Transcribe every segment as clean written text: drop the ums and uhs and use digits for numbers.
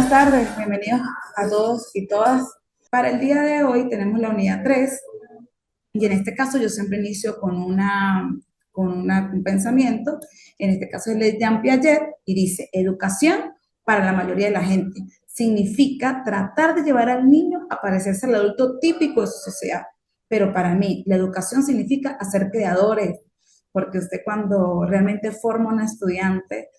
buenas tardes, bienvenidos a todos y todas. Para el día de hoy tenemos la unidad 3 y en este caso yo siempre inicio un pensamiento. En este caso es de Jean Piaget y dice: educación para la mayoría de la gente significa tratar de llevar al niño a parecerse al adulto típico de su sociedad. Pero para mí la educación significa hacer creadores, porque usted cuando realmente forma a un estudiante,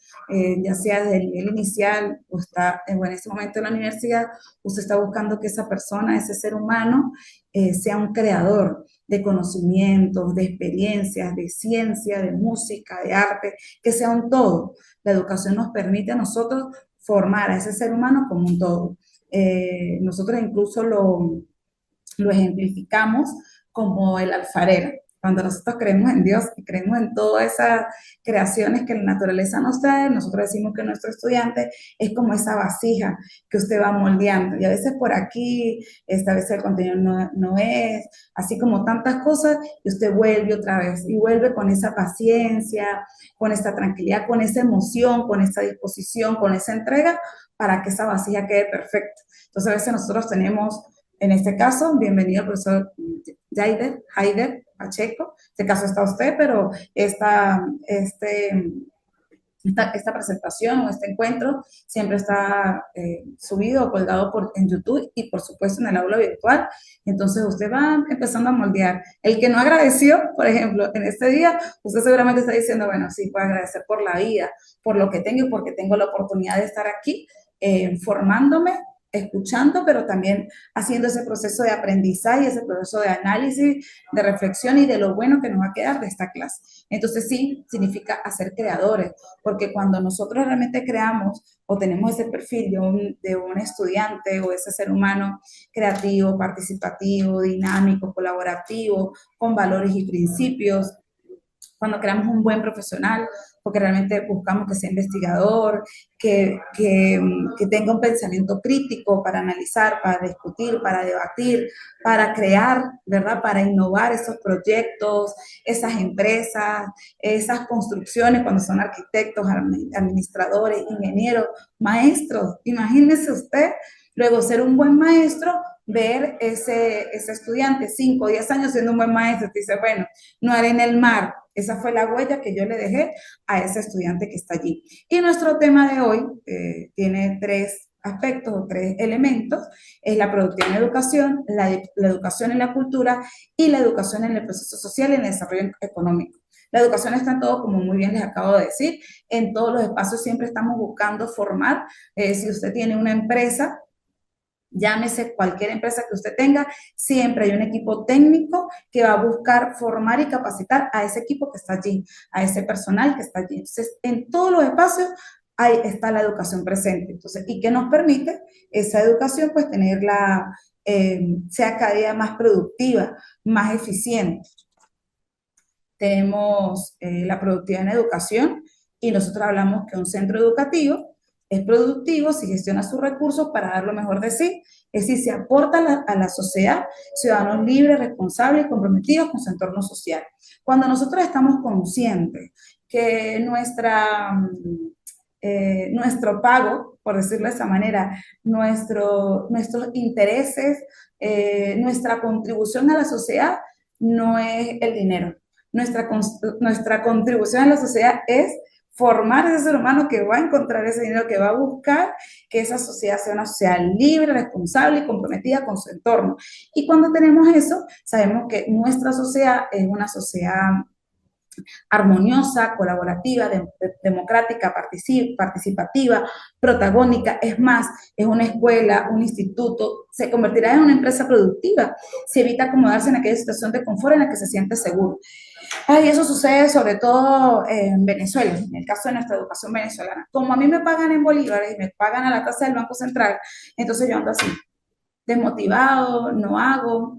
ya sea desde el nivel inicial o está en ese momento en la universidad, usted está buscando que esa persona, ese ser humano, sea un creador de conocimientos, de experiencias, de ciencia, de música, de arte, que sea un todo. La educación nos permite a nosotros formar a ese ser humano como un todo. Nosotros incluso lo ejemplificamos como el alfarero. Cuando nosotros creemos en Dios y creemos en todas esas creaciones que la naturaleza nos trae, nosotros decimos que nuestro estudiante es como esa vasija que usted va moldeando. Y a veces por aquí, a veces el contenido no es, así como tantas cosas, y usted vuelve otra vez y vuelve con esa paciencia, con esta tranquilidad, con esa emoción, con esa disposición, con esa entrega, para que esa vasija quede perfecta. Entonces a veces nosotros tenemos, en este caso, bienvenido al profesor Haider Pacheco. En este caso está usted, pero esta presentación o este encuentro siempre está subido o colgado en YouTube y por supuesto en el aula virtual. Entonces usted va empezando a moldear. El que no agradeció, por ejemplo, en este día, usted seguramente está diciendo, bueno, sí, puedo agradecer por la vida, por lo que tengo y porque tengo la oportunidad de estar aquí formándome, escuchando, pero también haciendo ese proceso de aprendizaje, ese proceso de análisis, de reflexión y de lo bueno que nos va a quedar de esta clase. Entonces sí, significa hacer creadores, porque cuando nosotros realmente creamos o tenemos ese perfil de un estudiante o ese ser humano creativo, participativo, dinámico, colaborativo, con valores y principios, cuando creamos un buen profesional, porque realmente buscamos que sea investigador, que tenga un pensamiento crítico para analizar, para discutir, para debatir, para crear, ¿verdad? Para innovar esos proyectos, esas empresas, esas construcciones, cuando son arquitectos, administradores, ingenieros, maestros. Imagínese usted, luego ser un buen maestro, ver ese estudiante 5 o 10 años siendo un buen maestro, te dice, bueno, no haré en el mar. Esa fue la huella que yo le dejé a ese estudiante que está allí. Y nuestro tema de hoy tiene 3 aspectos o 3 elementos. Es la productiva en la educación, la educación en la cultura y la educación en el proceso social y en el desarrollo económico. La educación está en todo, como muy bien les acabo de decir. En todos los espacios siempre estamos buscando formar. Si usted tiene una empresa, llámese cualquier empresa que usted tenga, siempre hay un equipo técnico que va a buscar formar y capacitar a ese equipo que está allí, a ese personal que está allí. Entonces, en todos los espacios ahí está la educación presente. Entonces, ¿y qué nos permite esa educación? Pues tenerla, sea cada día más productiva, más eficiente. Tenemos la productividad en educación y nosotros hablamos que un centro educativo es productivo si gestiona sus recursos para dar lo mejor de sí, es decir, se aporta a la sociedad ciudadanos libres, responsables y comprometidos con su entorno social. Cuando nosotros estamos conscientes que nuestro pago, por decirlo de esa manera, nuestros intereses, nuestra contribución a la sociedad no es el dinero. Nuestra contribución a la sociedad es formar a ese ser humano que va a encontrar ese dinero, que va a buscar que esa sociedad sea una sociedad libre, responsable y comprometida con su entorno. Y cuando tenemos eso, sabemos que nuestra sociedad es una sociedad armoniosa, colaborativa, democrática, participativa, protagónica. Es más, es una escuela, un instituto, se convertirá en una empresa productiva. Se evita acomodarse en aquella situación de confort en la que se siente seguro. Ay, eso sucede sobre todo en Venezuela, en el caso de nuestra educación venezolana. Como a mí me pagan en bolívares y me pagan a la tasa del Banco Central, entonces yo ando así, desmotivado, no hago,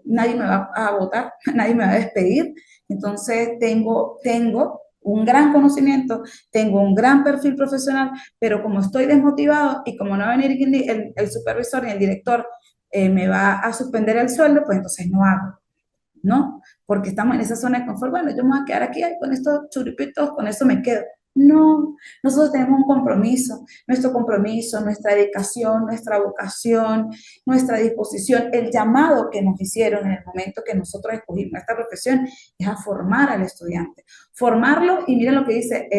nadie me va a votar, nadie me va a despedir. Entonces tengo un gran conocimiento, tengo un gran perfil profesional, pero como estoy desmotivado y como no va a venir el supervisor ni el director me va a suspender el sueldo, pues entonces no hago, ¿no? Porque estamos en esa zona de confort. Bueno, yo me voy a quedar aquí con estos churipitos, con eso me quedo. No, nosotros tenemos un compromiso, nuestra dedicación, nuestra vocación, nuestra disposición, el llamado que nos hicieron en el momento que nosotros escogimos esta profesión es a formar al estudiante, formarlo y miren lo que dice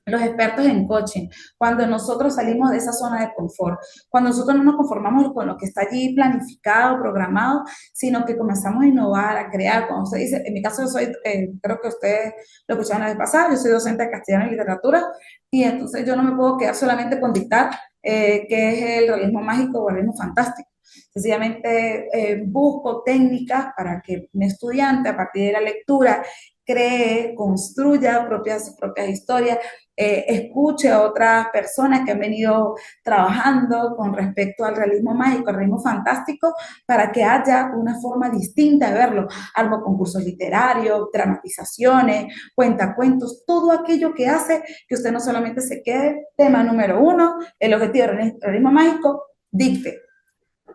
los expertos en coaching, cuando nosotros salimos de esa zona de confort, cuando nosotros no nos conformamos con lo que está allí planificado, programado, sino que comenzamos a innovar, a crear, como usted dice, en mi caso yo soy, creo que ustedes lo escucharon la vez pasada, yo soy docente de castellano y literatura, y entonces yo no me puedo quedar solamente con dictar qué es el realismo mágico o el realismo fantástico. Sencillamente busco técnicas para que mi estudiante, a partir de la lectura, cree, construya sus propias historias, escuche a otras personas que han venido trabajando con respecto al realismo mágico, al realismo fantástico, para que haya una forma distinta de verlo. Algo concursos literarios, dramatizaciones, cuentacuentos, todo aquello que hace que usted no solamente se quede tema número uno, el objetivo del realismo mágico, dicte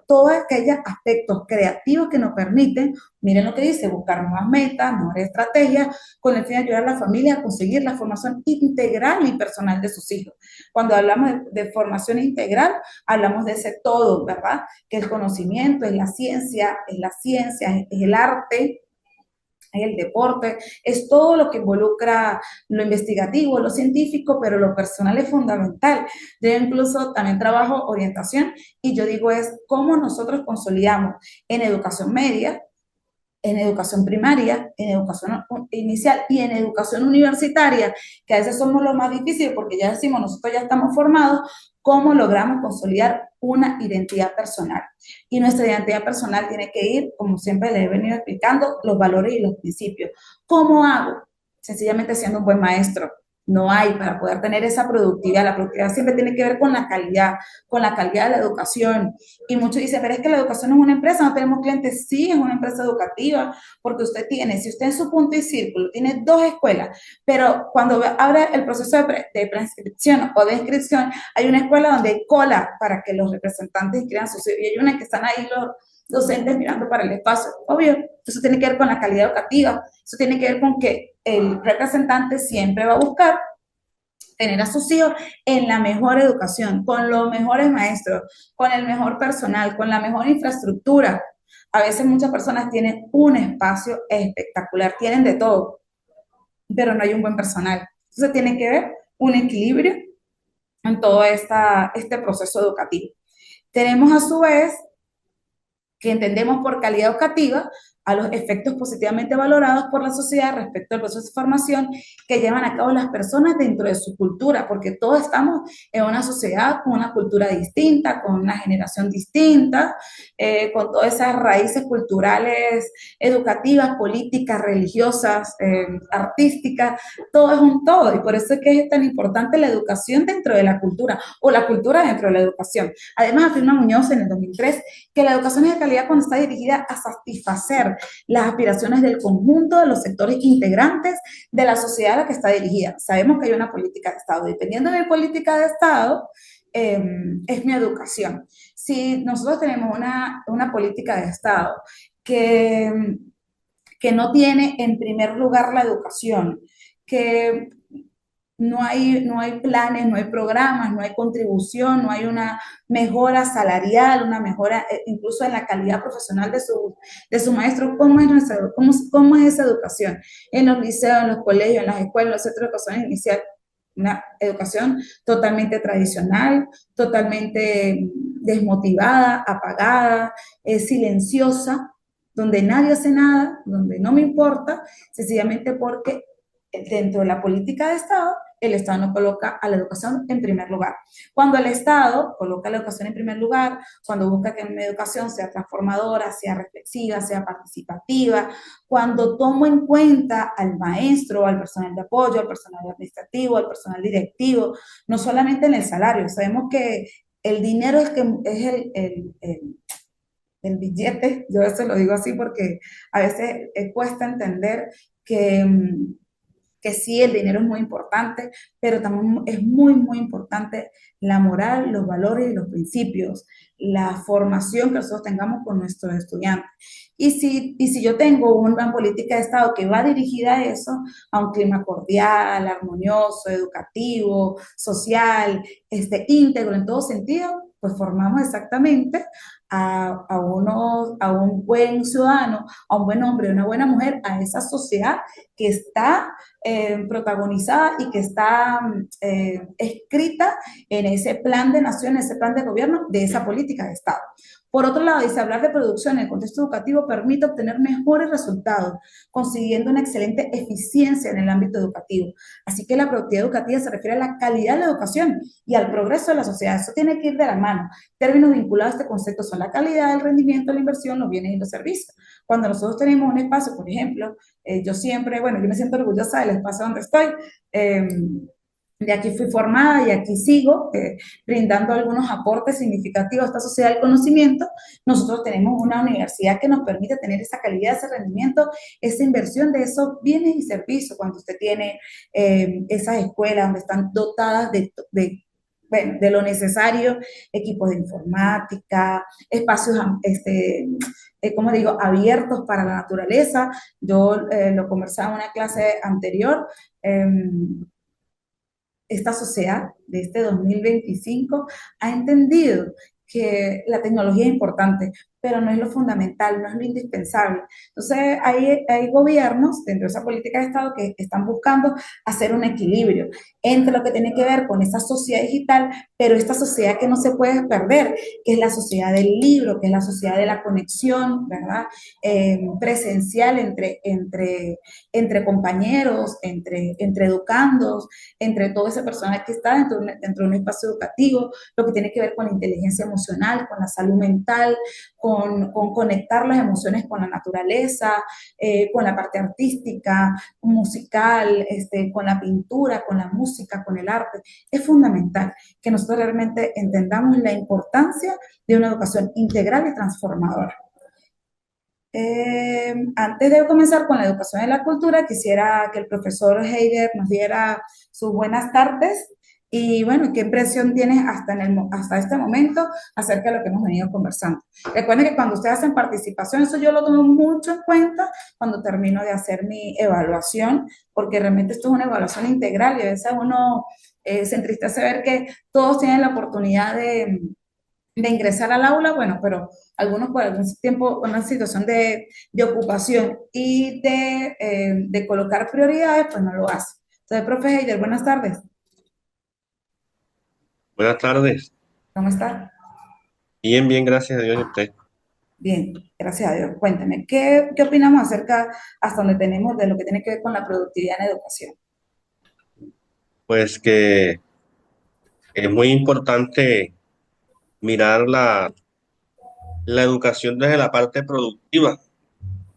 todos aquellos aspectos creativos que nos permiten, miren lo que dice, buscar nuevas metas, mejores estrategias, con el fin de ayudar a la familia a conseguir la formación integral y personal de sus hijos. Cuando hablamos de formación integral, hablamos de ese todo, ¿verdad? Que el conocimiento es la ciencia, es el arte, es el deporte, es todo lo que involucra lo investigativo, lo científico, pero lo personal es fundamental. Yo incluso también trabajo orientación y yo digo es cómo nosotros consolidamos en educación media, en educación primaria, en educación inicial y en educación universitaria, que a veces somos los más difíciles porque ya decimos, nosotros ya estamos formados, cómo logramos consolidar una identidad personal. Y nuestra identidad personal tiene que ir, como siempre les he venido explicando, los valores y los principios. ¿Cómo hago? Sencillamente siendo un buen maestro. No hay para poder tener esa productividad. La productividad siempre tiene que ver con la calidad de la educación. Y muchos dicen, pero es que la educación es una empresa, no tenemos clientes. Sí, es una empresa educativa, porque usted tiene, si usted en su punto y círculo tiene dos escuelas, pero cuando abre el proceso de preinscripción o de inscripción, hay una escuela donde hay cola para que los representantes inscriban sus hijos, y hay una que están ahí los docentes mirando para el espacio. Obvio, eso tiene que ver con la calidad educativa, eso tiene que ver con que el representante siempre va a buscar tener a sus hijos en la mejor educación, con los mejores maestros, con el mejor personal, con la mejor infraestructura. A veces muchas personas tienen un espacio espectacular, tienen de todo, pero no hay un buen personal. Entonces tiene que haber un equilibrio en todo este proceso educativo. Tenemos a su vez que entendemos por calidad educativa a los efectos positivamente valorados por la sociedad respecto al proceso de formación que llevan a cabo las personas dentro de su cultura, porque todos estamos en una sociedad con una cultura distinta, con una generación distinta, con todas esas raíces culturales, educativas, políticas, religiosas, artísticas, todo es un todo, y por eso es que es tan importante la educación dentro de la cultura, o la cultura dentro de la educación. Además, afirma Muñoz en el 2003 que la educación es de calidad cuando está dirigida a satisfacer las aspiraciones del conjunto de los sectores integrantes de la sociedad a la que está dirigida. Sabemos que hay una política de Estado. Dependiendo de mi política de Estado, es mi educación. Si nosotros tenemos una política de Estado que, que no tiene en primer lugar la educación, que no hay planes, no hay programas, no hay contribución, no hay una mejora salarial, una mejora incluso en la calidad profesional de su maestro. ¿Cómo es, cómo es esa educación? En los liceos, en los colegios, en las escuelas, en los centros de educación inicial, una educación totalmente tradicional, totalmente desmotivada, apagada, silenciosa, donde nadie hace nada, donde no me importa, sencillamente porque dentro de la política de Estado, el Estado no coloca a la educación en primer lugar. Cuando el Estado coloca la educación en primer lugar, cuando busca que mi educación sea transformadora, sea reflexiva, sea participativa, cuando tomo en cuenta al maestro, al personal de apoyo, al personal administrativo, al personal directivo, no solamente en el salario, sabemos que el dinero es el billete, yo eso lo digo así porque a veces cuesta entender que que sí, el dinero es muy importante, pero también es muy, muy importante la moral, los valores y los principios, la formación que nosotros tengamos con nuestros estudiantes. Y si yo tengo una política de Estado que va dirigida a eso, a un clima cordial, armonioso, educativo, social, íntegro en todo sentido, pues formamos exactamente a un buen ciudadano, a un buen hombre, a una buena mujer, a esa sociedad que está protagonizada y que está escrita en ese plan de nación, en ese plan de gobierno de esa política de Estado. Por otro lado, dice, hablar de producción en el contexto educativo permite obtener mejores resultados, consiguiendo una excelente eficiencia en el ámbito educativo. Así que la productividad educativa se refiere a la calidad de la educación y al progreso de la sociedad. Eso tiene que ir de la mano. Términos vinculados a este concepto son la calidad, el rendimiento, la inversión, los bienes y los servicios. Cuando nosotros tenemos un espacio, por ejemplo, yo siempre, bueno, yo me siento orgullosa del espacio donde estoy. Eh, de aquí fui formada y aquí sigo brindando algunos aportes significativos a esta sociedad del conocimiento. Nosotros tenemos una universidad que nos permite tener esa calidad, ese rendimiento, esa inversión de esos bienes y servicios. Cuando usted tiene esas escuelas donde están dotadas bueno, de lo necesario, equipos de informática, espacios, como digo, abiertos para la naturaleza. Yo lo conversaba en una clase anterior. Eh, esta sociedad de este 2025 ha entendido que la tecnología es importante, pero no es lo fundamental, no es lo indispensable. Entonces, hay gobiernos dentro de esa política de Estado que están buscando hacer un equilibrio entre lo que tiene que ver con esa sociedad digital, pero esta sociedad que no se puede perder, que es la sociedad del libro, que es la sociedad de la conexión, ¿verdad? Presencial entre compañeros, entre educandos, entre toda esa persona que está dentro de un espacio educativo, lo que tiene que ver con la inteligencia emocional, con la salud mental, con conectar las emociones con la naturaleza, con la parte artística, musical, con la pintura, con la música, con el arte. Es fundamental que nosotros realmente entendamos la importancia de una educación integral y transformadora. Antes de comenzar con la educación de la cultura, quisiera que el profesor Heider nos diera sus buenas tardes y, bueno, qué impresión tienes hasta este momento acerca de lo que hemos venido conversando. Recuerden que cuando ustedes hacen participación, eso yo lo tomo mucho en cuenta cuando termino de hacer mi evaluación, porque realmente esto es una evaluación integral y a veces uno se entristece ver que todos tienen la oportunidad de ingresar al aula, bueno, pero algunos por algún tiempo, una situación de ocupación y de colocar prioridades, pues no lo hacen. Entonces, profe Heider, buenas tardes. Buenas tardes. ¿Cómo está? Bien, bien, gracias a Dios y a usted. Bien, gracias a Dios. Cuénteme, ¿qué opinamos acerca, hasta donde tenemos, de lo que tiene que ver con la productividad en la educación? Pues que es muy importante mirar la educación desde la parte productiva,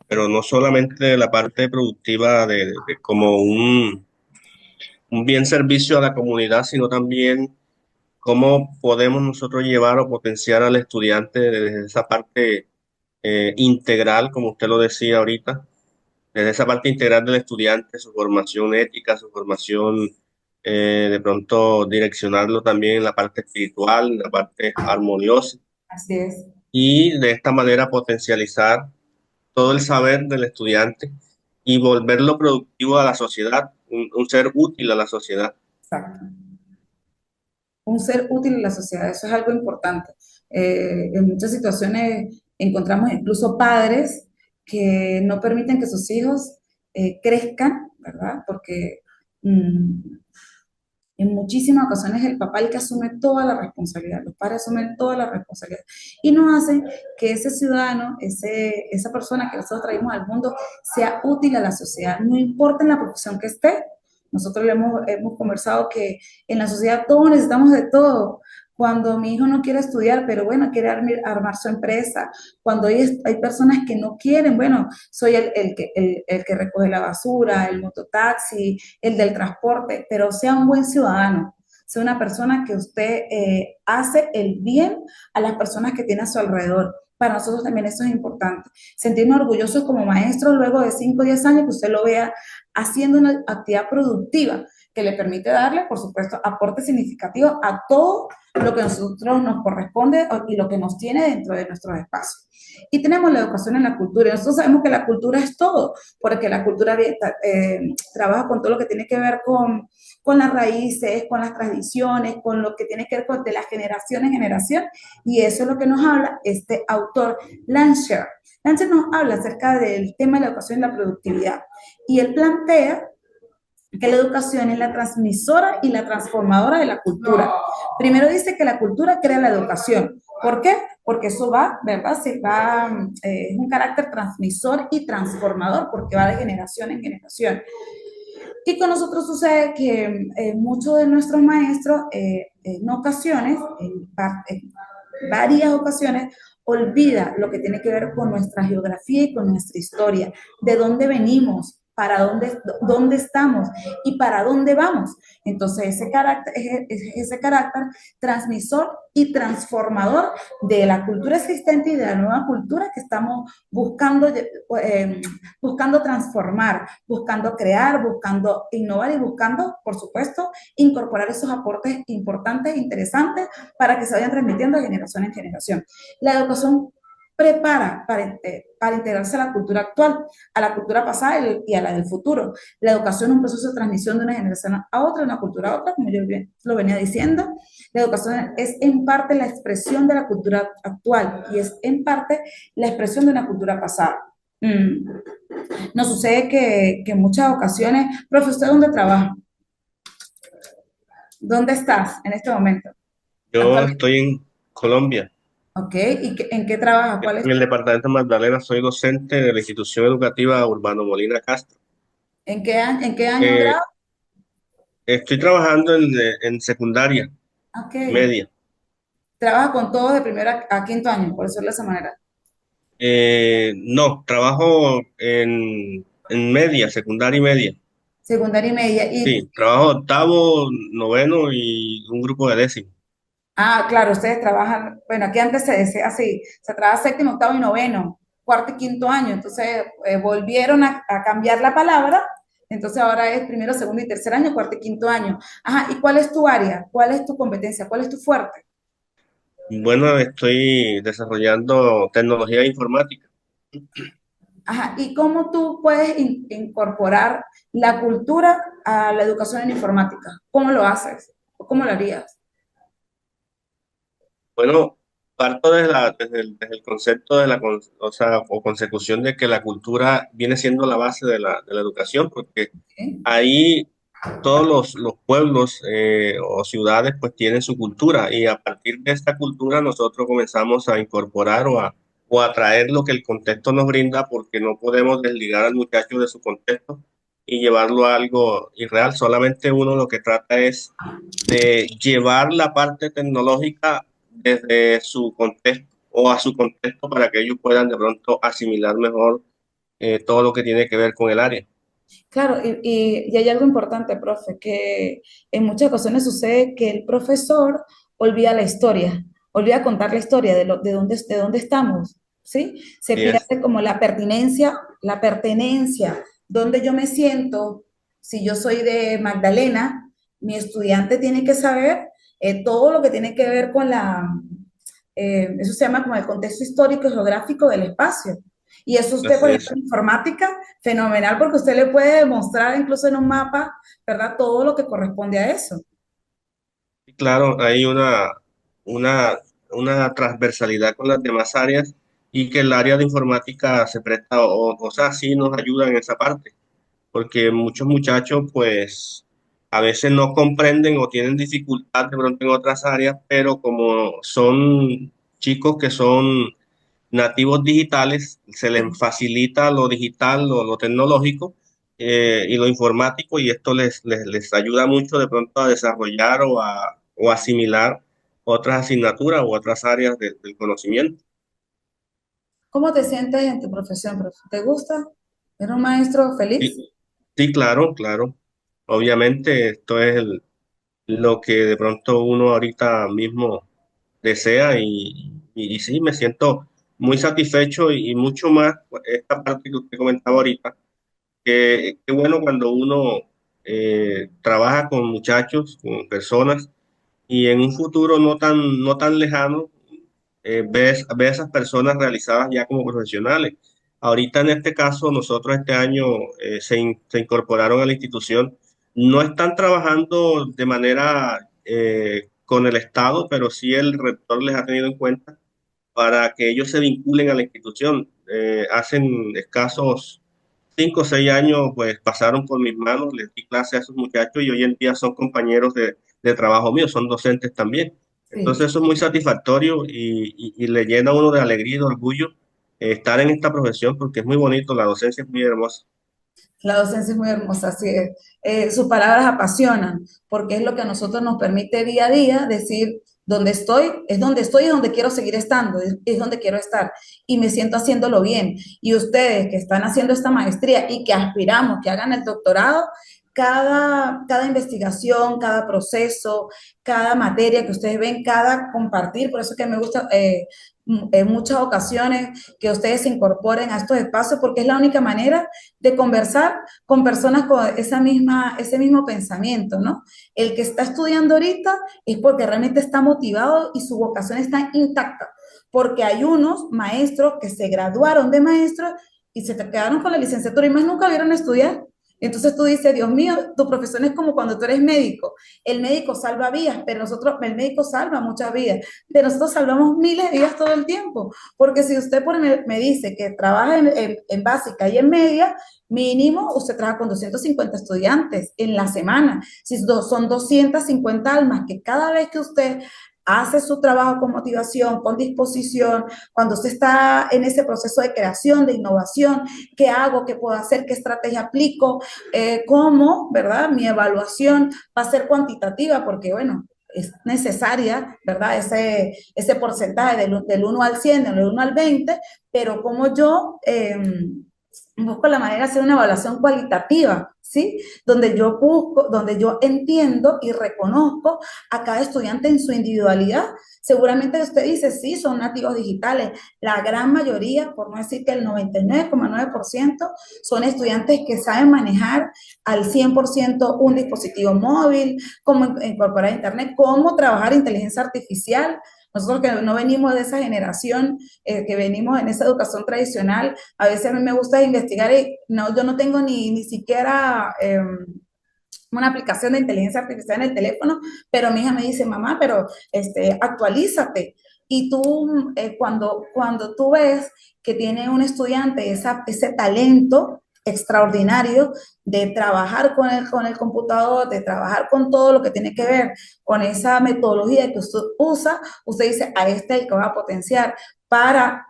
pero no solamente de la parte productiva de como un bien servicio a la comunidad, sino también cómo podemos nosotros llevar o potenciar al estudiante desde esa parte integral, como usted lo decía ahorita, desde esa parte integral del estudiante, su formación ética, su formación, de pronto direccionarlo también en la parte espiritual, en la parte armoniosa, Así es, y de esta manera potencializar todo el saber del estudiante y volverlo productivo a la sociedad, un ser útil a la sociedad. exacto. Un ser útil en la sociedad, eso es algo importante. En muchas situaciones encontramos incluso padres que no permiten que sus hijos crezcan, ¿verdad? Porque mm, en muchísimas ocasiones el papá es el que asume toda la responsabilidad, los padres asumen toda la responsabilidad y no hacen que ese ciudadano, esa persona que nosotros traemos al mundo sea útil a la sociedad, no importa en la profesión que esté. Nosotros hemos conversado que en la sociedad todos necesitamos de todo. Cuando mi hijo no quiere estudiar, pero bueno, quiere armar su empresa. Cuando hay personas que no quieren, bueno, soy el que recoge la basura, el mototaxi, el del transporte, pero sea un buen ciudadano, sea una persona que usted hace el bien a las personas que tiene a su alrededor. Para nosotros también eso es importante. Sentirnos orgullosos como maestros luego de 5 o 10 años que usted lo vea haciendo una actividad productiva, que le permite darle, por supuesto, aporte significativo a todo lo que a nosotros nos corresponde y lo que nos tiene dentro de nuestros espacios. Y tenemos la educación en la cultura. Y nosotros sabemos que la cultura es todo, porque la cultura trabaja con todo lo que tiene que ver con las raíces, con las tradiciones, con lo que tiene que ver con de la generación en generación. Y eso es lo que nos habla este autor, Lansher. Lansher nos habla acerca del tema de la educación y la productividad. Y él plantea que la educación es la transmisora y la transformadora de la cultura. Primero dice que la cultura crea la educación. ¿Por qué? Porque eso va, ¿verdad? Es un carácter transmisor y transformador, porque va de generación en generación. Y con nosotros sucede que muchos de nuestros maestros, en ocasiones, en varias ocasiones, olvida lo que tiene que ver con nuestra geografía y con nuestra historia, de dónde venimos, para dónde estamos y para dónde vamos. Entonces, ese carácter transmisor y transformador de la cultura existente y de la nueva cultura que estamos buscando transformar, buscando crear, buscando innovar y buscando, por supuesto, incorporar esos aportes importantes e interesantes para que se vayan transmitiendo de generación en generación. La educación prepara para integrarse a la cultura actual, a la cultura pasada y a la del futuro. La educación es un proceso de transmisión de una generación a otra, de una cultura a otra, como yo lo venía diciendo. La educación es en parte la expresión de la cultura actual y es en parte la expresión de una cultura pasada. Mm. Nos sucede que en muchas ocasiones, profe, ¿usted dónde trabaja? ¿Dónde estás en este momento? Yo Actualmente. estoy en Colombia, ¿Ok? ¿Y en qué trabaja? ¿Cuál es? en el departamento de Magdalena, soy docente de la institución educativa Urbano Molina Castro. ¿En qué año Eh, grado? Estoy trabajando en secundaria, Ok. media. Trabaja con todos de primero a quinto año, por decirlo de esa manera. No, trabajo en media, secundaria y media. Secundaria y media. Sí, trabajo octavo, noveno y un grupo de décimo. Claro, ustedes trabajan, bueno, aquí antes se decía así, se trabaja séptimo, octavo y noveno, cuarto y quinto año. Entonces volvieron a cambiar la palabra. Entonces ahora es primero, segundo y tercer año, cuarto y quinto año. Ajá, ¿y cuál es tu área? ¿Cuál es tu competencia? ¿Cuál es tu fuerte? Bueno, estoy desarrollando tecnología informática. Ajá, ¿y cómo tú puedes incorporar la cultura a la educación en informática? ¿Cómo lo haces? ¿O cómo lo harías? Bueno, parto desde el concepto de o sea, o consecución de que la cultura viene siendo la base de la educación, porque ¿Ok? ahí todos los pueblos o ciudades pues tienen su cultura y a partir de esta cultura nosotros comenzamos a incorporar o a traer lo que el contexto nos brinda porque no podemos desligar al muchacho de su contexto y llevarlo a algo irreal. Solamente uno lo que trata es de llevar la parte tecnológica desde su contexto o a su contexto para que ellos puedan de pronto asimilar mejor todo lo que tiene que ver con el área. Claro, y hay algo importante, profe, que en muchas ocasiones sucede que el profesor olvida la historia, olvida contar la historia de dónde estamos, ¿sí? Se Y es, pierde como la pertenencia, dónde yo me siento. Si yo soy de Magdalena, mi estudiante tiene que saber todo lo que tiene que ver con eso se llama como el contexto histórico y geográfico del espacio. Y eso usted, por Así ejemplo, es. en informática, fenomenal, porque usted le puede demostrar incluso en un mapa, ¿verdad? Todo lo que corresponde a eso. Y claro, hay una, una transversalidad con las demás áreas y que el área de informática se presta, o sea, sí nos ayuda en esa parte, porque muchos muchachos pues a veces no comprenden o tienen dificultad de pronto en otras áreas, pero como son chicos que son nativos digitales, se les facilita lo digital, lo tecnológico y lo informático y esto les ayuda mucho de pronto a desarrollar o asimilar otras asignaturas u otras áreas del conocimiento. ¿Cómo te sientes en tu profesión, profe? ¿Te gusta? ¿Eres un maestro feliz? Sí, sí, claro, claro. Obviamente esto es lo que de pronto uno ahorita mismo desea y sí, me siento muy satisfecho y mucho más esta parte que usted comentaba ahorita, que qué bueno cuando uno trabaja con muchachos, con personas, y en un futuro no tan lejano, ve a esas personas realizadas ya como profesionales. Ahorita en este caso, nosotros este año se incorporaron a la institución. No están trabajando de manera con el Estado, pero sí el rector les ha tenido en cuenta para que ellos se vinculen a la institución. Hacen escasos 5 o 6 años, pues pasaron por mis manos, les di clase a esos muchachos y hoy en día son compañeros de trabajo mío, son docentes también. Sí. Entonces eso es muy satisfactorio y le llena a uno de alegría y de orgullo estar en esta profesión porque es muy bonito, la docencia es muy hermosa. La docencia es muy hermosa, así es. Sus palabras apasionan, porque es lo que a nosotros nos permite día a día decir, donde estoy y donde quiero seguir estando, es donde quiero estar. Y me siento haciéndolo bien. Y ustedes que están haciendo esta maestría y que aspiramos que hagan el doctorado, cada investigación, cada proceso, cada materia que ustedes ven, cada compartir, por eso que me gusta en muchas ocasiones que ustedes se incorporen a estos espacios, porque es la única manera de conversar con personas con ese mismo pensamiento, ¿no? El que está estudiando ahorita es porque realmente está motivado y su vocación está intacta, porque hay unos maestros que se graduaron de maestros y se quedaron con la licenciatura y más nunca vieron estudiar. Entonces tú dices, Dios mío, tu profesión es como cuando tú eres médico. El médico salva vidas, pero el médico salva muchas vidas, pero nosotros salvamos miles de vidas todo el tiempo. Porque si usted me dice que trabaja en básica y en media, mínimo usted trabaja con 250 estudiantes en la semana. Si son 250 almas que cada vez que usted hace su trabajo con motivación, con disposición, cuando usted está en ese proceso de creación, de innovación, qué hago, qué puedo hacer, qué estrategia aplico, cómo, ¿verdad? Mi evaluación va a ser cuantitativa porque, bueno, es necesaria, ¿verdad? Ese porcentaje del 1 al 100, del 1 al 20, pero como yo busco la manera de hacer una evaluación cualitativa, ¿sí? Donde yo entiendo y reconozco a cada estudiante en su individualidad. Seguramente usted dice, sí, son nativos digitales. La gran mayoría, por no decir que el 99,9%, son estudiantes que saben manejar al 100% un dispositivo móvil, cómo incorporar internet, cómo trabajar inteligencia artificial. Nosotros que no venimos de esa generación, que venimos en esa educación tradicional, a veces a mí me gusta investigar y no, yo no tengo ni siquiera una aplicación de inteligencia artificial en el teléfono, pero mi hija me dice, mamá, pero actualízate. Y tú, cuando tú ves que tiene un estudiante ese talento extraordinario de trabajar con el computador, de trabajar con todo lo que tiene que ver con esa metodología que usted usa, usted dice, a este es el que va a potenciar para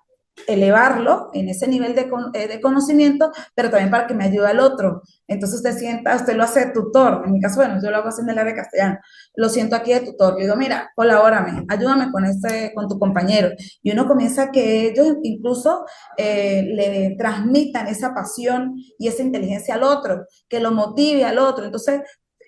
elevarlo en ese nivel de conocimiento, pero también para que me ayude al otro. Entonces usted lo hace de tutor. En mi caso, bueno, yo lo hago así en el área de castellano. Lo siento aquí de tutor. Le digo, mira, colabórame, ayúdame con tu compañero. Y uno comienza a que ellos incluso le transmitan esa pasión y esa inteligencia al otro, que lo motive al otro. Entonces,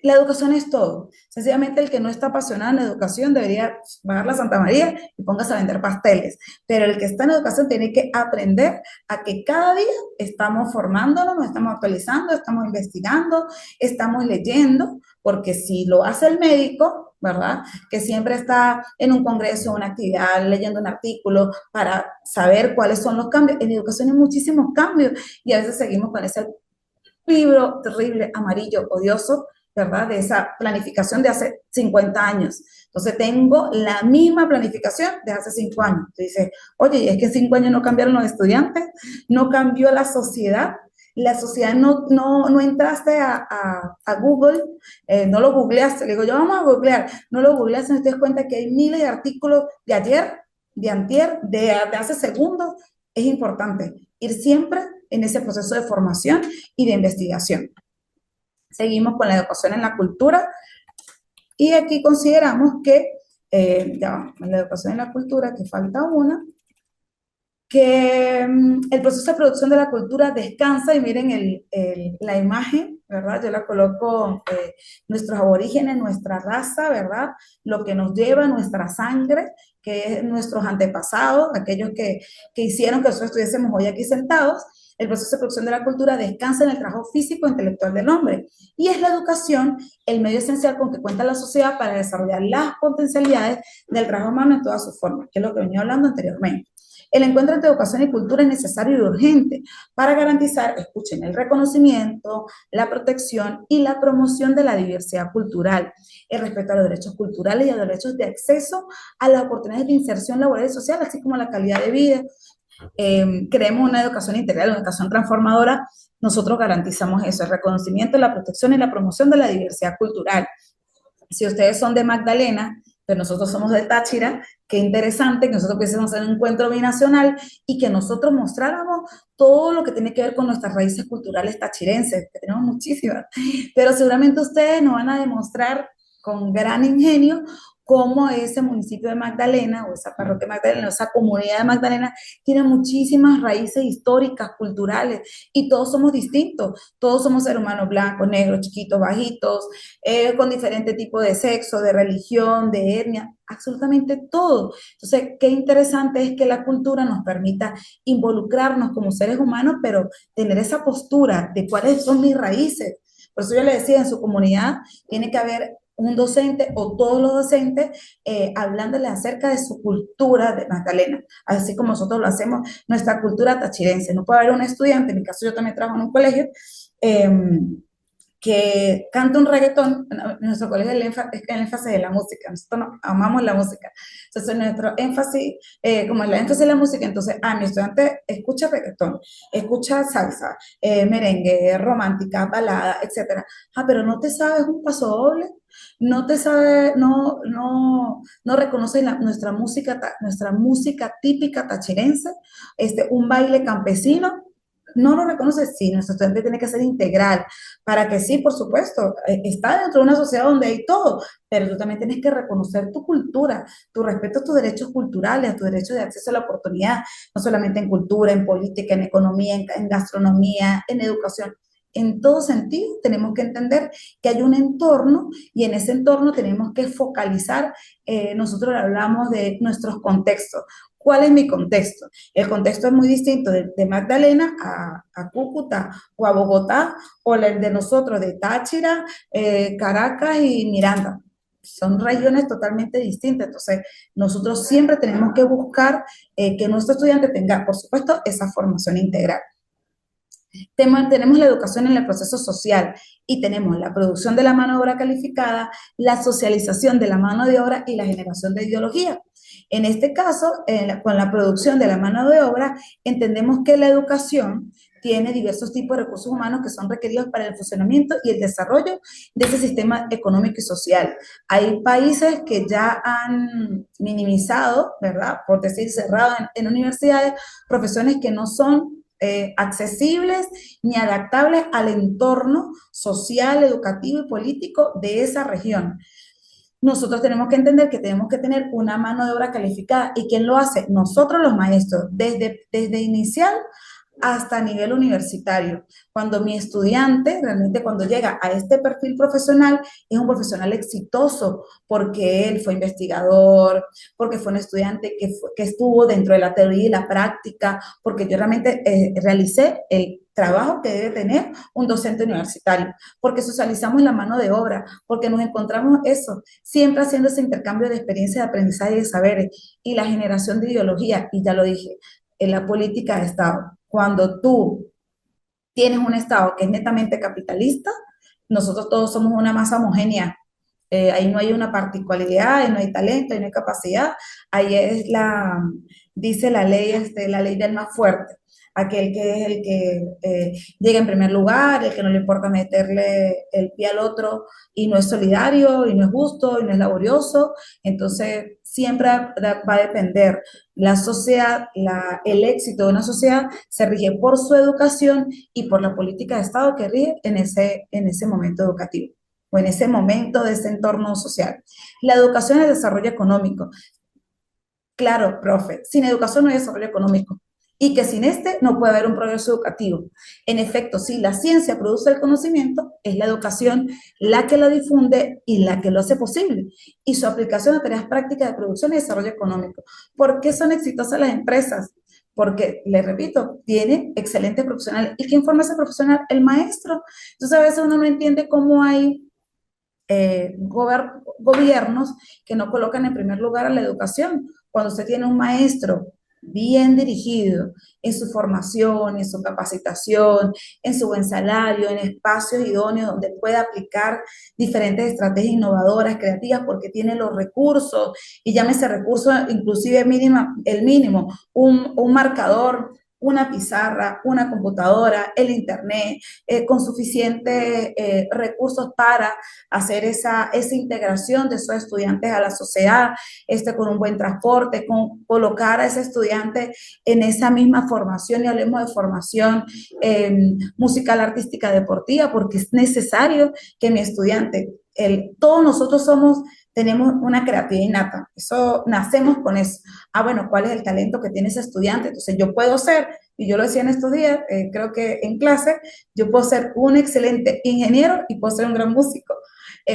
la educación es todo. Sencillamente el que no está apasionado en la educación debería bajar la Santa María y póngase a vender pasteles. Pero el que está en educación tiene que aprender a que cada día estamos formándonos, nos estamos actualizando, estamos investigando, estamos leyendo, porque si lo hace el médico, ¿verdad? Que siempre está en un congreso, una actividad, leyendo un artículo para saber cuáles son los cambios. En educación hay muchísimos cambios y a veces seguimos con ese libro terrible, amarillo, odioso, ¿verdad? De esa planificación de hace 50 años. Entonces tengo la misma planificación de hace 5 años. Entonces dice, oye, es que en 5 años no cambiaron los estudiantes, no cambió la sociedad no entraste a Google, no lo googleaste, le digo, yo vamos a googlear, no lo googleaste, no te das cuenta que hay miles de artículos de ayer, de antier, de hace segundos, es importante ir siempre en ese proceso de formación y de investigación. Seguimos con la educación en la cultura y aquí consideramos que, ya, en la educación en la cultura, que falta una, que el proceso de producción de la cultura descansa, y miren la imagen, ¿verdad? Yo la coloco, nuestros aborígenes, nuestra raza, ¿verdad? Lo que nos lleva, nuestra sangre, que es nuestros antepasados, aquellos que hicieron que nosotros estuviésemos hoy aquí sentados, El proceso de producción de la cultura descansa en el trabajo físico e intelectual del hombre y es la educación el medio esencial con que cuenta la sociedad para desarrollar las potencialidades del trabajo humano en todas sus formas, que es lo que venía hablando anteriormente. El encuentro entre educación y cultura es necesario y urgente para garantizar, escuchen, el reconocimiento, la protección y la promoción de la diversidad cultural, el respeto a los derechos culturales y a los derechos de acceso a las oportunidades de inserción laboral y social, así como la calidad de vida. Creemos una educación integral, una educación transformadora. Nosotros garantizamos eso, el reconocimiento, la protección y la promoción de la diversidad cultural. Si ustedes son de Magdalena, pero nosotros somos de Táchira, qué interesante que nosotros pudiésemos hacer un encuentro binacional y que nosotros mostráramos todo lo que tiene que ver con nuestras raíces culturales tachirenses, que tenemos muchísimas, pero seguramente ustedes nos van a demostrar con gran ingenio cómo ese municipio de Magdalena, o esa parroquia de Magdalena, o esa comunidad de Magdalena, tiene muchísimas raíces históricas, culturales, y todos somos distintos, todos somos seres humanos blancos, negros, chiquitos, bajitos, con diferente tipo de sexo, de religión, de etnia, absolutamente todo. Entonces, qué interesante es que la cultura nos permita involucrarnos como seres humanos, pero tener esa postura de cuáles son mis raíces. Por eso yo le decía, en su comunidad tiene que haber un docente o todos los docentes hablándole acerca de su cultura de Magdalena, así como nosotros lo hacemos, nuestra cultura tachirense. No puede haber un estudiante, en mi caso yo también trabajo en un colegio, eh, que canta un reggaetón. En nuestro colegio es el énfasis de la música, nosotros amamos la música, entonces nuestro énfasis, como es la énfasis de la música, entonces, mi estudiante escucha reggaetón, escucha salsa, merengue, romántica, balada, etcétera. Pero no te sabes un paso doble, no te sabe, no reconoce nuestra música típica tachirense, un baile campesino, no lo reconoce. Sí, nuestro estudiante tiene que ser integral, para que sí, por supuesto, está dentro de una sociedad donde hay todo, pero tú también tienes que reconocer tu cultura, tu respeto a tus derechos culturales, a tu derecho de acceso a la oportunidad, no solamente en cultura, en política, en economía, en gastronomía, en educación. En todo sentido, tenemos que entender que hay un entorno y en ese entorno tenemos que focalizar, nosotros hablamos de nuestros contextos. ¿Cuál es mi contexto? El contexto es muy distinto de Magdalena a Cúcuta o a Bogotá, o el de nosotros de Táchira, Caracas y Miranda. Son regiones totalmente distintas, entonces nosotros siempre tenemos que buscar que nuestro estudiante tenga, por supuesto, esa formación integral. Tenemos la educación en el proceso social y tenemos la producción de la mano de obra calificada, la socialización de la mano de obra y la generación de ideología. En este caso, con la producción de la mano de obra, entendemos que la educación tiene diversos tipos de recursos humanos que son requeridos para el funcionamiento y el desarrollo de ese sistema económico y social. Hay países que ya han minimizado, ¿verdad? Por decir, cerrado en universidades, profesiones que no son accesibles ni adaptables al entorno social, educativo y político de esa región. Nosotros tenemos que entender que tenemos que tener una mano de obra calificada. ¿Y quién lo hace? Nosotros los maestros, desde inicial hasta nivel universitario. Cuando mi estudiante, realmente cuando llega a este perfil profesional, es un profesional exitoso porque él fue investigador, porque fue un estudiante que estuvo dentro de la teoría y la práctica, porque yo realmente realicé el trabajo que debe tener un docente universitario, porque socializamos la mano de obra, porque nos encontramos eso, siempre haciendo ese intercambio de experiencia, de aprendizaje y de saberes y la generación de ideología, y ya lo dije, en la política de Estado. Cuando tú tienes un Estado que es netamente capitalista, nosotros todos somos una masa homogénea. Ahí no hay una particularidad, ahí no hay talento, ahí no hay capacidad. Ahí es dice la ley del más fuerte. Aquel que es el que llega en primer lugar, el que no le importa meterle el pie al otro y no es solidario, y no es justo, y no es laborioso. Entonces, siempre va a depender la sociedad, el éxito de una sociedad se rige por su educación y por la política de Estado que rige en ese momento educativo o en ese momento de ese entorno social. La educación es desarrollo económico. Claro, profe, sin educación no hay desarrollo económico y que sin este no puede haber un progreso educativo. En efecto, si la ciencia produce el conocimiento, es la educación la que lo difunde y la que lo hace posible. Y su aplicación a tareas prácticas de producción y desarrollo económico. ¿Por qué son exitosas las empresas? porque, le repito, tiene excelentes profesionales. ¿Y quién forma a ese profesional? El maestro. Entonces, a veces uno no entiende cómo hay gobiernos que no colocan en primer lugar a la educación. Cuando usted tiene un maestro bien dirigido en su formación, en su capacitación, en su buen salario, en espacios idóneos donde pueda aplicar diferentes estrategias innovadoras, creativas, porque tiene los recursos, y llámese recursos inclusive mínima, el mínimo, un marcador, una pizarra, una computadora, el internet, con suficientes recursos para hacer esa integración de esos estudiantes a la sociedad, con un buen transporte, con colocar a ese estudiante en esa misma formación, y hablemos de formación musical, artística, deportiva, porque es necesario que mi estudiante, todos nosotros tenemos una creatividad innata, eso, nacemos con eso. Ah, bueno, ¿cuál es el talento que tiene ese estudiante? Entonces yo puedo ser, y yo lo decía en estos días, creo que en clase, yo puedo ser un excelente ingeniero y puedo ser un gran músico.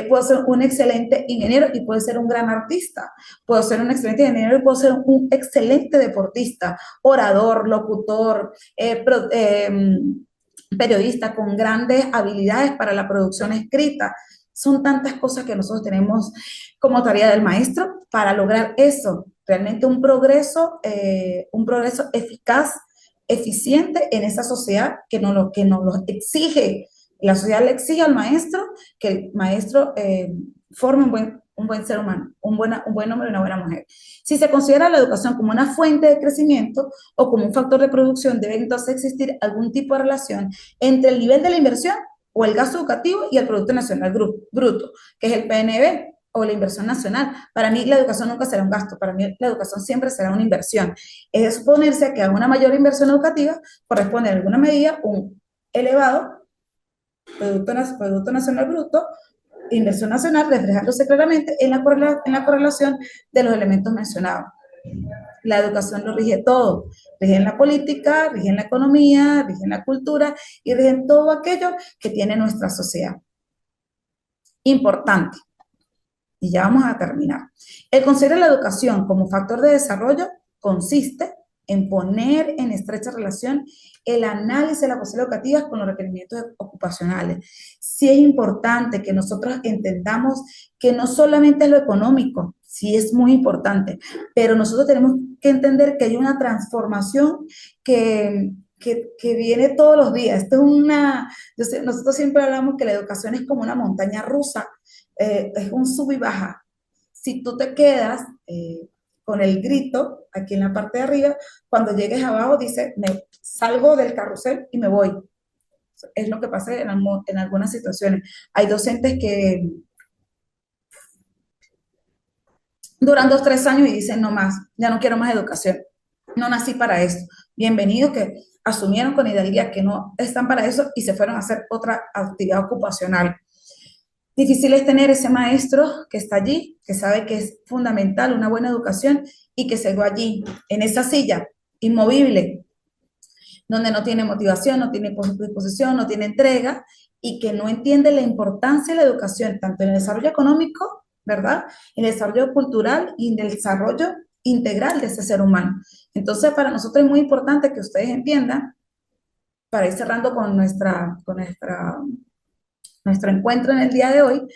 Puedo ser un excelente ingeniero y puedo ser un gran artista. Puedo ser un excelente ingeniero y puedo ser un excelente deportista, orador, locutor, periodista con grandes habilidades para la producción escrita. Son tantas cosas que nosotros tenemos como tarea del maestro para lograr eso, realmente un progreso eficaz, eficiente en esa sociedad que nos lo exige. La sociedad le exige al maestro que el maestro forme un buen ser humano, un buen hombre y una buena mujer. Si se considera la educación como una fuente de crecimiento o como un factor de producción, debe entonces existir algún tipo de relación entre el nivel de la inversión o el gasto educativo y el Producto Nacional Bruto, que es el PNB o la inversión nacional. Para mí la educación nunca será un gasto, para mí la educación siempre será una inversión. Es de suponerse que a una mayor inversión educativa corresponde en alguna medida un elevado Producto Nacional Bruto, inversión nacional, reflejándose claramente en la correlación de los elementos mencionados. La educación lo rige todo, rige en la política, rige en la economía, rige en la cultura y rige en todo aquello que tiene nuestra sociedad. Importante, y ya vamos a terminar. El considerar la educación como factor de desarrollo consiste en poner en estrecha relación el análisis de las posibilidades educativas con los requerimientos ocupacionales. Sí es importante que nosotros entendamos que no solamente es lo económico, sí es muy importante, pero nosotros tenemos que entender que hay una transformación que viene todos los días. Nosotros siempre hablamos que la educación es como una montaña rusa, es un sub y baja. Si tú te quedas con el grito aquí en la parte de arriba, cuando llegues abajo dice, me salgo del carrusel y me voy. Es lo que pasa en algunas situaciones. Hay docentes que duran 2, 3 años y dicen, no más, ya no quiero más educación. No nací para eso. Bienvenidos que asumieron con hidalguía que no están para eso y se fueron a hacer otra actividad ocupacional. Difícil es tener ese maestro que está allí, que sabe que es fundamental una buena educación y que se va allí, en esa silla, inmovible, donde no tiene motivación, no tiene disposición, no tiene entrega y que no entiende la importancia de la educación, tanto en el desarrollo económico, ¿verdad? En el desarrollo cultural y en el desarrollo integral de ese ser humano. Entonces, para nosotros es muy importante que ustedes entiendan, para ir cerrando con nuestro encuentro en el día de hoy,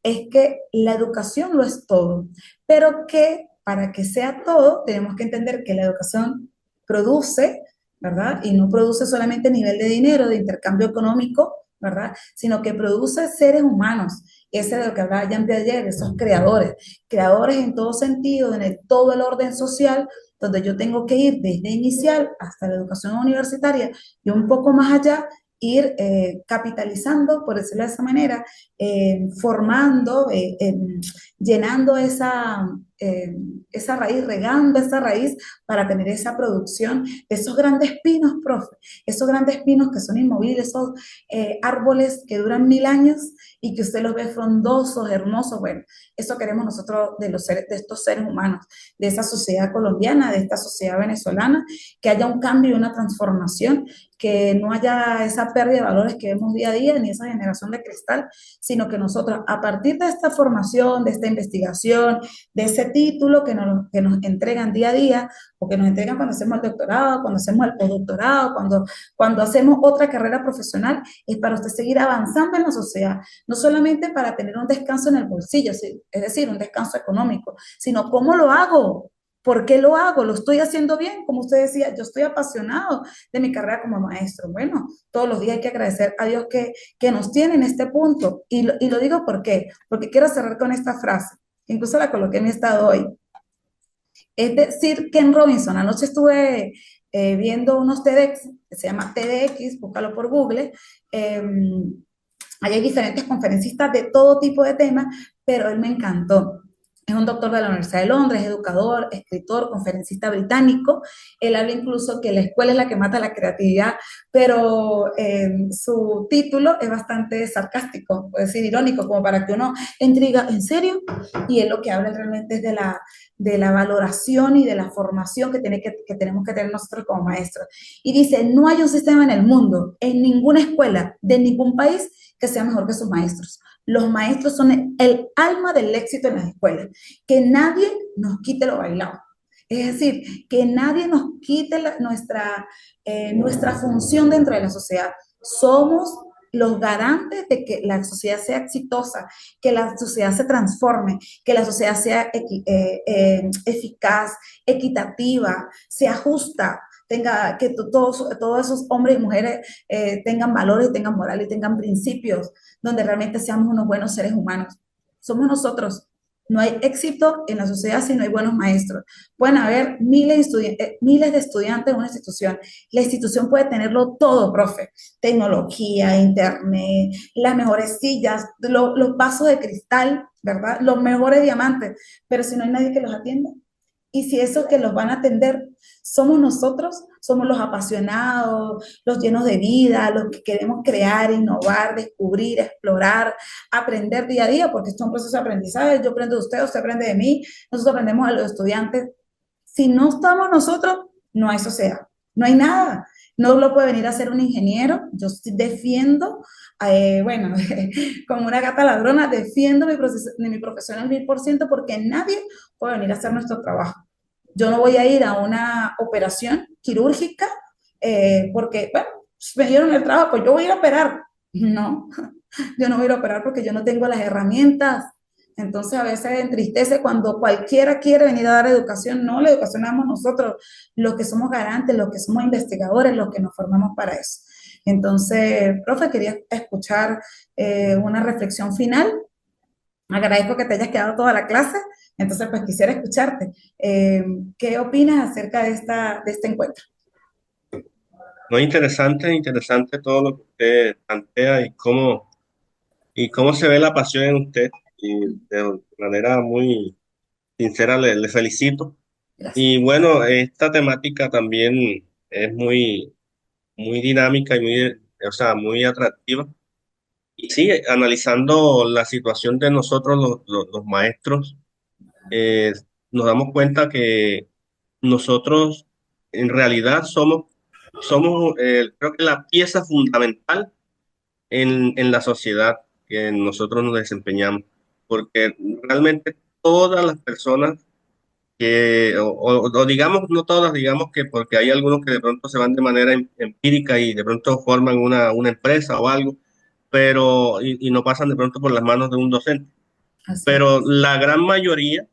es que la educación lo es todo, pero que para que sea todo, tenemos que entender que la educación produce, ¿verdad? Y no produce solamente a nivel de dinero, de intercambio económico, ¿verdad? Sino que produce seres humanos. Ese es de lo que hablaba Jean Piaget, esos creadores en todo sentido, todo el orden social, donde yo tengo que ir desde inicial hasta la educación universitaria y un poco más allá, ir capitalizando, por decirlo de esa manera, formando, llenando esa raíz, regando esa raíz para tener esa producción de esos grandes pinos, profe, esos grandes pinos que son inmovibles, esos árboles que duran 1000 años y que usted los ve frondosos, hermosos. Bueno, eso queremos nosotros de estos seres humanos, de esa sociedad colombiana, de esta sociedad venezolana, que haya un cambio y una transformación que no haya esa pérdida de valores que vemos día a día, ni esa generación de cristal, sino que nosotros, a partir de esta formación, de esta investigación, de ese título que nos entregan día a día, o que nos entregan cuando hacemos el doctorado, cuando hacemos el postdoctorado, cuando hacemos otra carrera profesional, es para usted seguir avanzando en la sociedad, no solamente para tener un descanso en el bolsillo, es decir, un descanso económico, sino cómo lo hago. ¿Por qué lo hago? ¿Lo estoy haciendo bien? Como usted decía, yo estoy apasionado de mi carrera como maestro. Bueno, todos los días hay que agradecer a Dios que nos tiene en este punto. Y lo digo ¿por qué? Porque quiero cerrar con esta frase. Incluso la coloqué en mi estado hoy. Es decir, Ken Robinson, anoche estuve viendo unos TEDx, que se llama TEDx, búscalo por Google. Eh, Ahí hay diferentes conferencistas de todo tipo de temas, pero él me encantó. Es un doctor de la Universidad de Londres, educador, escritor, conferencista británico. Él habla incluso que la escuela es la que mata la creatividad, pero su título es bastante sarcástico, puede decir irónico, como para que uno intriga, ¿en serio? Y él lo que habla realmente es de la valoración y de la formación que tenemos que tener nosotros como maestros. Y dice, no hay un sistema en el mundo, en ninguna escuela, de ningún país, que sea mejor que sus maestros. Los maestros son el alma del éxito en las escuelas. Que nadie nos quite lo bailado. Es decir, que nadie nos quite nuestra función dentro de la sociedad. Somos los garantes de que la sociedad sea exitosa, que la sociedad se transforme, que la sociedad sea eficaz, equitativa, sea justa, que todos esos hombres y mujeres tengan valores, tengan moral y tengan principios, donde realmente seamos unos buenos seres humanos. Somos nosotros. No hay éxito en la sociedad si no hay buenos maestros. Pueden haber miles de estudiantes en una institución. La institución puede tenerlo todo, profe. Tecnología, internet, las mejores sillas, los vasos de cristal, ¿verdad? Los mejores diamantes. Pero si no hay nadie que los atienda. Y si esos que los van a atender somos nosotros, somos los apasionados, los llenos de vida, los que queremos crear, innovar, descubrir, explorar, aprender día a día, porque esto es un proceso de aprendizaje. Yo aprendo de usted aprende de mí, nosotros aprendemos a los estudiantes. Si no estamos nosotros, no hay sociedad, no hay nada. No lo puede venir a hacer un ingeniero. Yo defiendo, bueno, como una gata ladrona, defiendo mi profesión al 1000% porque nadie puede venir a hacer nuestro trabajo. Yo no voy a ir a una operación quirúrgica porque, bueno, me dieron el trabajo, pues yo voy a ir a operar. No, yo no voy a ir a operar porque yo no tengo las herramientas. Entonces a veces entristece cuando cualquiera quiere venir a dar educación. No, la educación la damos nosotros, los que somos garantes, los que somos investigadores, los que nos formamos para eso. Entonces, profe, quería escuchar una reflexión final. Agradezco que te hayas quedado toda la clase, entonces pues quisiera escucharte. ¿Qué opinas acerca de este encuentro? No, interesante, interesante todo lo que usted plantea y cómo se ve la pasión en usted. Y de manera muy sincera le felicito. Gracias. Y bueno, esta temática también es muy dinámica y o sea, muy atractiva. Y sí, analizando la situación de nosotros, los maestros, eh, nos damos cuenta que nosotros en realidad somos creo que la pieza fundamental en la sociedad que nosotros nos desempeñamos, porque realmente todas las personas o digamos, no todas, digamos que porque hay algunos que de pronto se van de manera empírica y de pronto forman una empresa o algo, pero y no pasan de pronto por las manos de un docente, Así es. pero la gran mayoría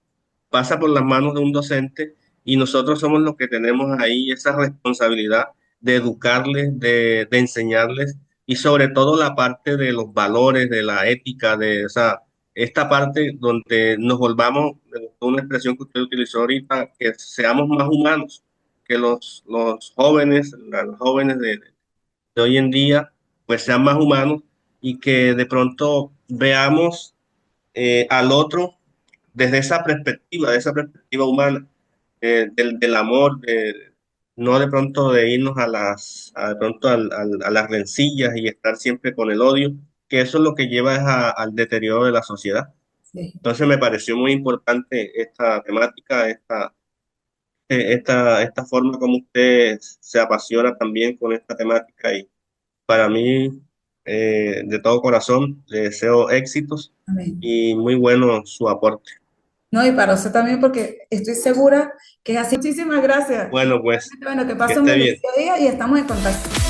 pasa por las manos de un docente y nosotros somos los que tenemos ahí esa responsabilidad de educarles, de enseñarles y sobre todo la parte de los valores, de la ética, de esa, esta parte donde nos volvamos, me gustó una expresión que usted utilizó ahorita, que seamos más humanos, que los jóvenes, los jóvenes de hoy en día, pues sean más humanos y que de pronto veamos al otro desde de esa perspectiva humana, del amor, no de pronto de irnos de pronto a las rencillas y estar siempre con el odio, que eso es lo que lleva al deterioro de la sociedad. Sí. Entonces me pareció muy importante esta temática, esta forma como usted se apasiona también con esta temática y para mí, de todo corazón, le deseo éxitos Amén. y muy bueno su aporte. No, y para usted también, porque estoy segura que es así. Muchísimas gracias. Bueno, pues, Bueno, que que pase un esté bien. bendecido día y estamos en contacto.